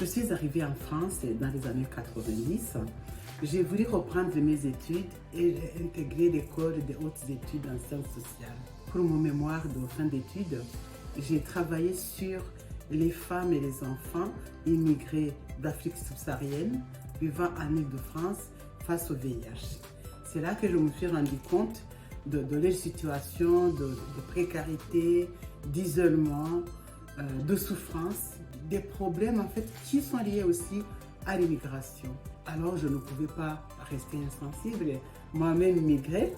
Je suis arrivée en France dans les années 90. J'ai voulu reprendre mes études et j'ai intégré l'école des hautes études en sciences sociales. Pour mon mémoire de fin d'études, j'ai travaillé sur les femmes et les enfants immigrés d'Afrique subsaharienne vivant en Île-de-France face au VIH. C'est là que je me suis rendu compte de leur situation, de précarité, d'isolement, de souffrance, des problèmes en fait qui sont liés aussi à l'immigration. Alors je ne pouvais pas rester insensible, moi-même immigrée.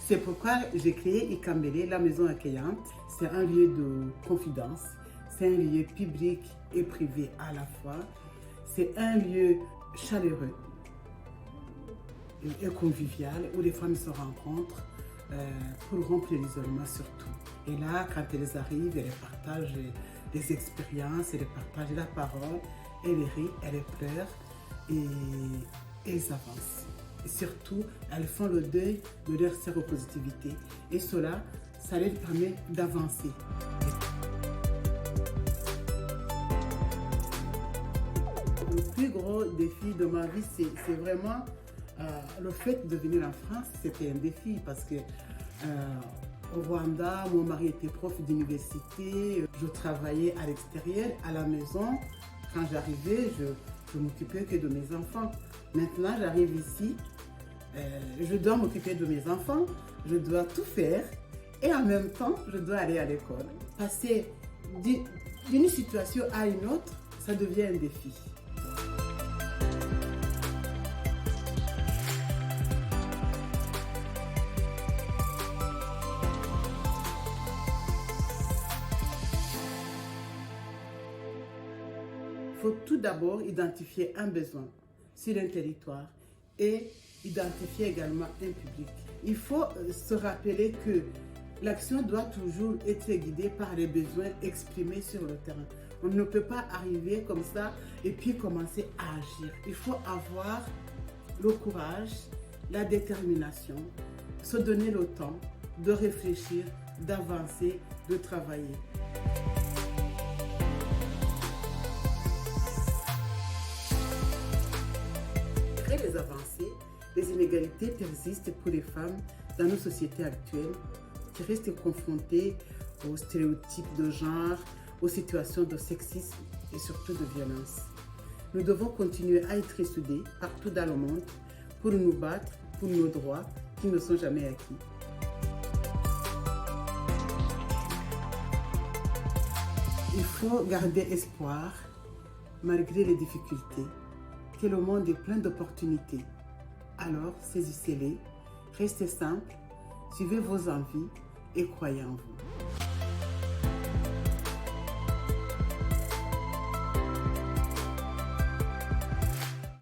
C'est pourquoi j'ai créé Ikambélé, la maison accueillante. C'est un lieu de confidence, c'est un lieu public et privé à la fois. C'est un lieu chaleureux et convivial où les femmes se rencontrent pour rompre l'isolement surtout. Et là, quand elles arrivent, elles partagent des expériences, elles partagent la parole, elles rient, elles pleurent et elles avancent. Et surtout, elles font le deuil de leur séropositivité. Et cela, ça leur permet d'avancer. Le plus gros défi de ma vie, c'est vraiment le fait de venir en France. C'était un défi parce que au Rwanda, mon mari était prof d'université, je travaillais à l'extérieur, à la maison. Quand j'arrivais, je m'occupais que de mes enfants. Maintenant, j'arrive ici, je dois m'occuper de mes enfants, je dois tout faire et en même temps, je dois aller à l'école. Passer d'une situation à une autre, ça devient un défi. Il faut tout d'abord identifier un besoin sur un territoire et identifier également un public. Il faut se rappeler que l'action doit toujours être guidée par les besoins exprimés sur le terrain. On ne peut pas arriver comme ça et puis commencer à agir. Il faut avoir le courage, la détermination, se donner le temps de réfléchir, d'avancer, de travailler. Malgré les avancées, les inégalités persistent pour les femmes dans nos sociétés actuelles qui restent confrontées aux stéréotypes de genre, aux situations de sexisme et surtout de violence. Nous devons continuer à être soudés partout dans le monde pour nous battre pour nos droits qui ne sont jamais acquis. Il faut garder espoir malgré les difficultés, que le monde est plein d'opportunités. Alors, saisissez-les, restez simple, suivez vos envies et croyez en vous.